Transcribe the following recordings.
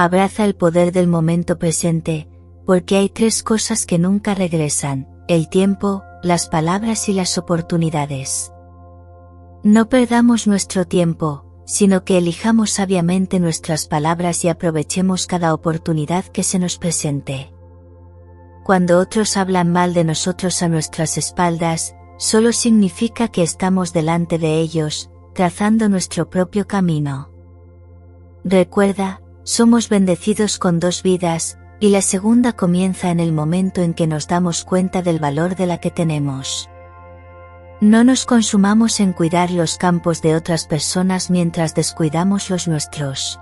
Abraza el poder del momento presente, porque hay 3 cosas que nunca regresan: el tiempo, las palabras y las oportunidades. No perdamos nuestro tiempo, sino que elijamos sabiamente nuestras palabras y aprovechemos cada oportunidad que se nos presente. Cuando otros hablan mal de nosotros a nuestras espaldas, solo significa que estamos delante de ellos, trazando nuestro propio camino. Recuerda, somos bendecidos con 2 vidas, y la segunda comienza en el momento en que nos damos cuenta del valor de la que tenemos. No nos consumamos en cuidar los campos de otras personas mientras descuidamos los nuestros.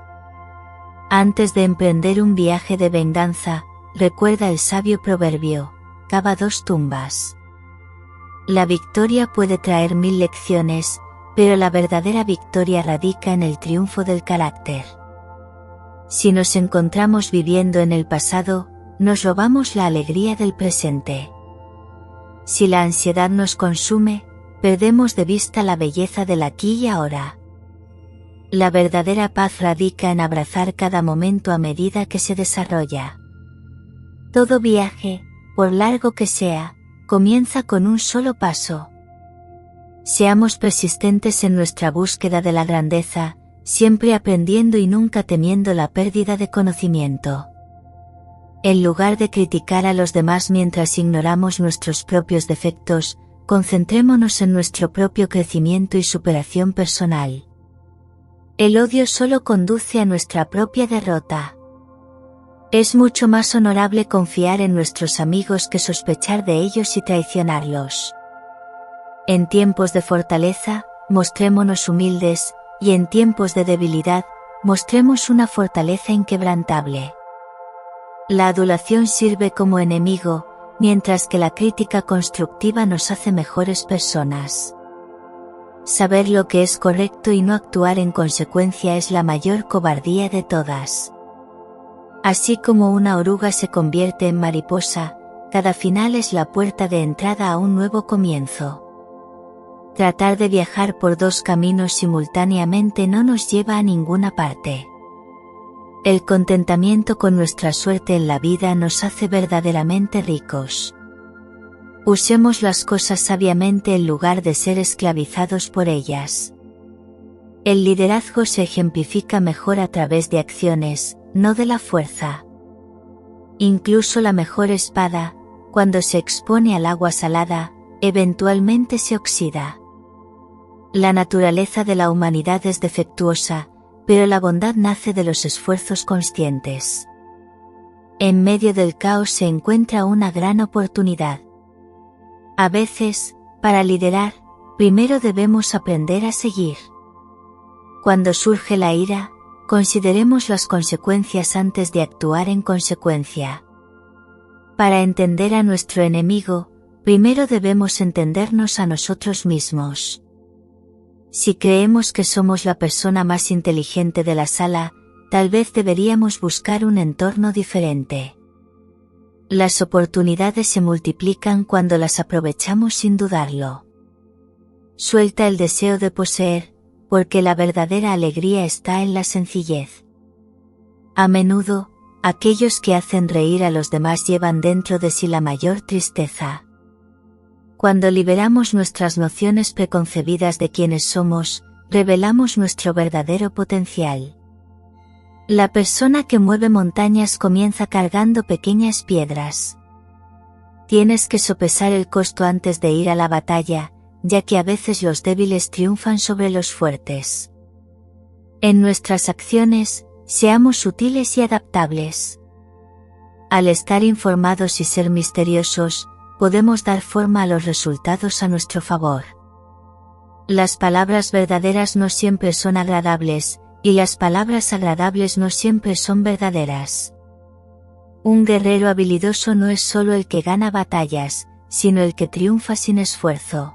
Antes de emprender un viaje de venganza, recuerda el sabio proverbio: cava 2 tumbas. La victoria puede traer 1000 lecciones, pero la verdadera victoria radica en el triunfo del carácter. Si nos encontramos viviendo en el pasado, nos robamos la alegría del presente. Si la ansiedad nos consume, perdemos de vista la belleza del aquí y ahora. La verdadera paz radica en abrazar cada momento a medida que se desarrolla. Todo viaje, por largo que sea, comienza con un solo paso. Seamos persistentes en nuestra búsqueda de la grandeza, siempre aprendiendo y nunca temiendo la pérdida de conocimiento. En lugar de criticar a los demás mientras ignoramos nuestros propios defectos, concentrémonos en nuestro propio crecimiento y superación personal. El odio solo conduce a nuestra propia derrota. Es mucho más honorable confiar en nuestros amigos que sospechar de ellos y traicionarlos. En tiempos de fortaleza, mostrémonos humildes, y en tiempos de debilidad, mostremos una fortaleza inquebrantable. La adulación sirve como enemigo, mientras que la crítica constructiva nos hace mejores personas. Saber lo que es correcto y no actuar en consecuencia es la mayor cobardía de todas. Así como una oruga se convierte en mariposa, cada final es la puerta de entrada a un nuevo comienzo. Tratar de viajar por 2 caminos simultáneamente no nos lleva a ninguna parte. El contentamiento con nuestra suerte en la vida nos hace verdaderamente ricos. Usemos las cosas sabiamente en lugar de ser esclavizados por ellas. El liderazgo se ejemplifica mejor a través de acciones, no de la fuerza. Incluso la mejor espada, cuando se expone al agua salada, eventualmente se oxida. La naturaleza de la humanidad es defectuosa, pero la bondad nace de los esfuerzos conscientes. En medio del caos se encuentra una gran oportunidad. A veces, para liderar, primero debemos aprender a seguir. Cuando surge la ira, consideremos las consecuencias antes de actuar en consecuencia. Para entender a nuestro enemigo, primero debemos entendernos a nosotros mismos. Si creemos que somos la persona más inteligente de la sala, tal vez deberíamos buscar un entorno diferente. Las oportunidades se multiplican cuando las aprovechamos sin dudarlo. Suelta el deseo de poseer, porque la verdadera alegría está en la sencillez. A menudo, aquellos que hacen reír a los demás llevan dentro de sí la mayor tristeza. Cuando liberamos nuestras nociones preconcebidas de quiénes somos, revelamos nuestro verdadero potencial. La persona que mueve montañas comienza cargando pequeñas piedras. Tienes que sopesar el costo antes de ir a la batalla, ya que a veces los débiles triunfan sobre los fuertes. En nuestras acciones, seamos sutiles y adaptables. Al estar informados y ser misteriosos, podemos dar forma a los resultados a nuestro favor. Las palabras verdaderas no siempre son agradables, y las palabras agradables no siempre son verdaderas. Un guerrero habilidoso no es solo el que gana batallas, sino el que triunfa sin esfuerzo.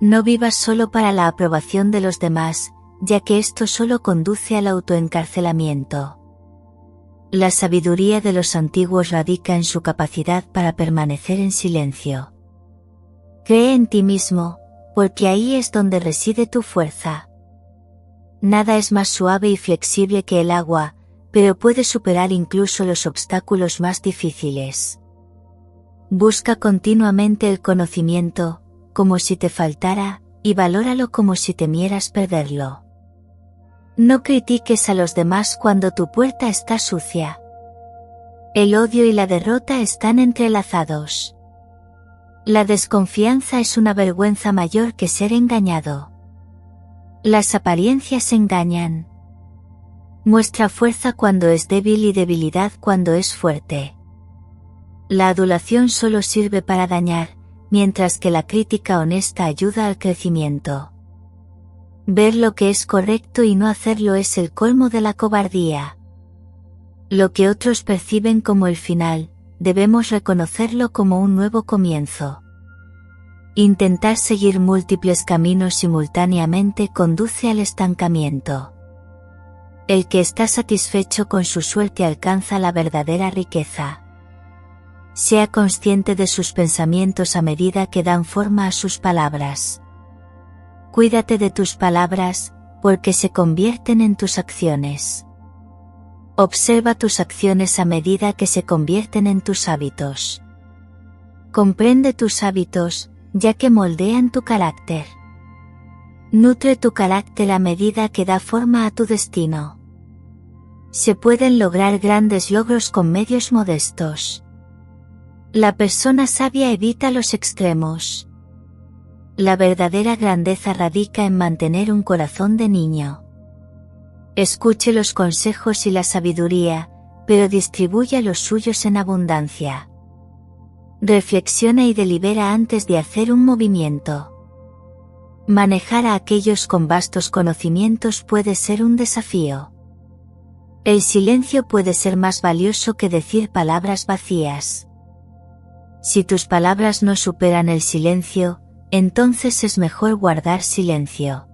No vivas solo para la aprobación de los demás, ya que esto solo conduce al autoencarcelamiento. La sabiduría de los antiguos radica en su capacidad para permanecer en silencio. Cree en ti mismo, porque ahí es donde reside tu fuerza. Nada es más suave y flexible que el agua, pero puede superar incluso los obstáculos más difíciles. Busca continuamente el conocimiento, como si te faltara, y valóralo como si temieras perderlo. No critiques a los demás cuando tu puerta está sucia. El odio y la derrota están entrelazados. La desconfianza es una vergüenza mayor que ser engañado. Las apariencias engañan. Muestra fuerza cuando es débil y debilidad cuando es fuerte. La adulación solo sirve para dañar, mientras que la crítica honesta ayuda al crecimiento. Ver lo que es correcto y no hacerlo es el colmo de la cobardía. Lo que otros perciben como el final, debemos reconocerlo como un nuevo comienzo. Intentar seguir múltiples caminos simultáneamente conduce al estancamiento. El que está satisfecho con su suerte alcanza la verdadera riqueza. Sea consciente de sus pensamientos a medida que dan forma a sus palabras. Cuídate de tus palabras, porque se convierten en tus acciones. Observa tus acciones a medida que se convierten en tus hábitos. Comprende tus hábitos, ya que moldean tu carácter. Nutre tu carácter a medida que da forma a tu destino. Se pueden lograr grandes logros con medios modestos. La persona sabia evita los extremos. La verdadera grandeza radica en mantener un corazón de niño. Escuche los consejos y la sabiduría, pero distribuya los suyos en abundancia. Reflexiona y delibera antes de hacer un movimiento. Manejar a aquellos con vastos conocimientos puede ser un desafío. El silencio puede ser más valioso que decir palabras vacías. Si tus palabras no superan el silencio, entonces es mejor guardar silencio.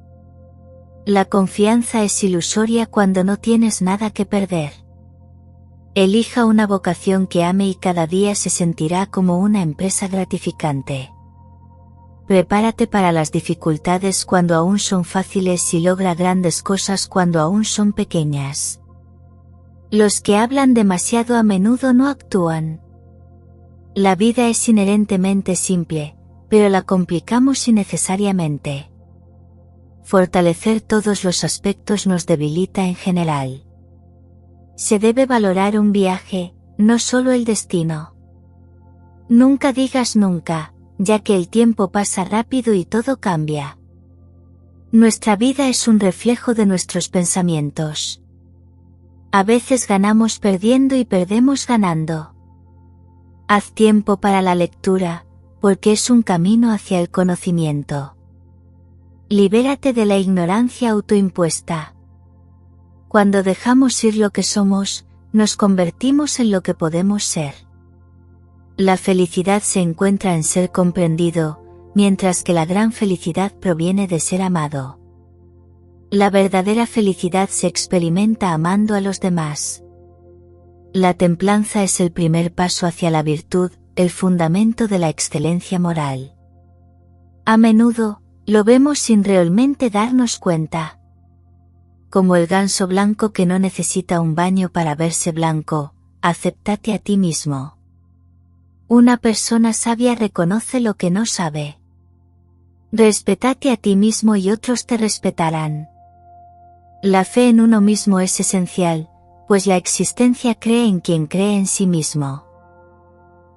La confianza es ilusoria cuando no tienes nada que perder. Elija una vocación que ame y cada día se sentirá como una empresa gratificante. Prepárate para las dificultades cuando aún son fáciles y logra grandes cosas cuando aún son pequeñas. Los que hablan demasiado a menudo no actúan. La vida es inherentemente simple, pero la complicamos innecesariamente. Fortalecer todos los aspectos nos debilita en general. Se debe valorar un viaje, no solo el destino. Nunca digas nunca, ya que el tiempo pasa rápido y todo cambia. Nuestra vida es un reflejo de nuestros pensamientos. A veces ganamos perdiendo y perdemos ganando. Haz tiempo para la lectura, porque es un camino hacia el conocimiento. Libérate de la ignorancia autoimpuesta. Cuando dejamos ir lo que somos, nos convertimos en lo que podemos ser. La felicidad se encuentra en ser comprendido, mientras que la gran felicidad proviene de ser amado. La verdadera felicidad se experimenta amando a los demás. La templanza es el primer paso hacia la virtud, el fundamento de la excelencia moral. A menudo, lo vemos sin realmente darnos cuenta. Como el ganso blanco que no necesita un baño para verse blanco, acéptate a ti mismo. Una persona sabia reconoce lo que no sabe. Respétate a ti mismo y otros te respetarán. La fe en uno mismo es esencial, pues la existencia cree en quien cree en sí mismo.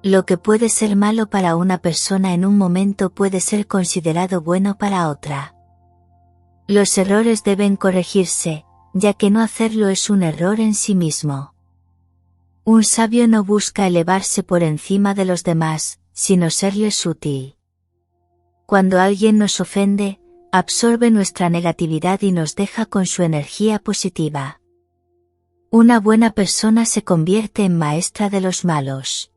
Lo que puede ser malo para una persona en un momento puede ser considerado bueno para otra. Los errores deben corregirse, ya que no hacerlo es un error en sí mismo. Un sabio no busca elevarse por encima de los demás, sino serles útil. Cuando alguien nos ofende, absorbe nuestra negatividad y nos deja con su energía positiva. Una buena persona se convierte en maestra de los malos.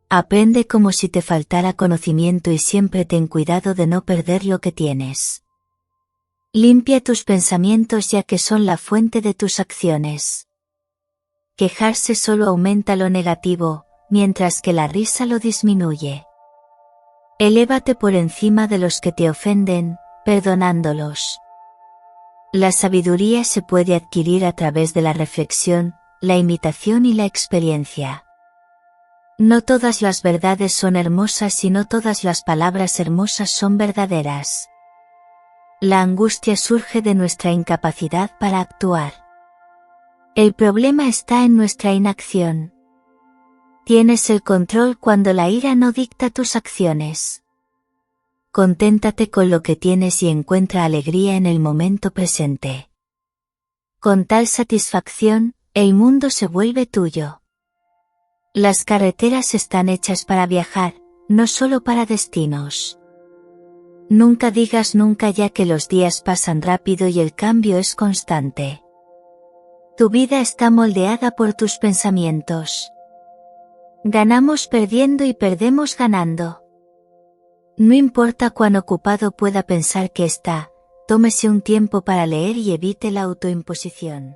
Aprende como si te faltara conocimiento y siempre ten cuidado de no perder lo que tienes. Limpia tus pensamientos ya que son la fuente de tus acciones. Quejarse solo aumenta lo negativo, mientras que la risa lo disminuye. Elévate por encima de los que te ofenden, perdonándolos. La sabiduría se puede adquirir a través de la reflexión, la imitación y la experiencia. No todas las verdades son hermosas y no todas las palabras hermosas son verdaderas. La angustia surge de nuestra incapacidad para actuar. El problema está en nuestra inacción. Tienes el control cuando la ira no dicta tus acciones. Conténtate con lo que tienes y encuentra alegría en el momento presente. Con tal satisfacción, el mundo se vuelve tuyo. Las carreteras están hechas para viajar, no solo para destinos. Nunca digas nunca, ya que los días pasan rápido y el cambio es constante. Tu vida está moldeada por tus pensamientos. Ganamos perdiendo y perdemos ganando. No importa cuán ocupado pueda pensar que está, tómese un tiempo para leer y evite la autoimposición.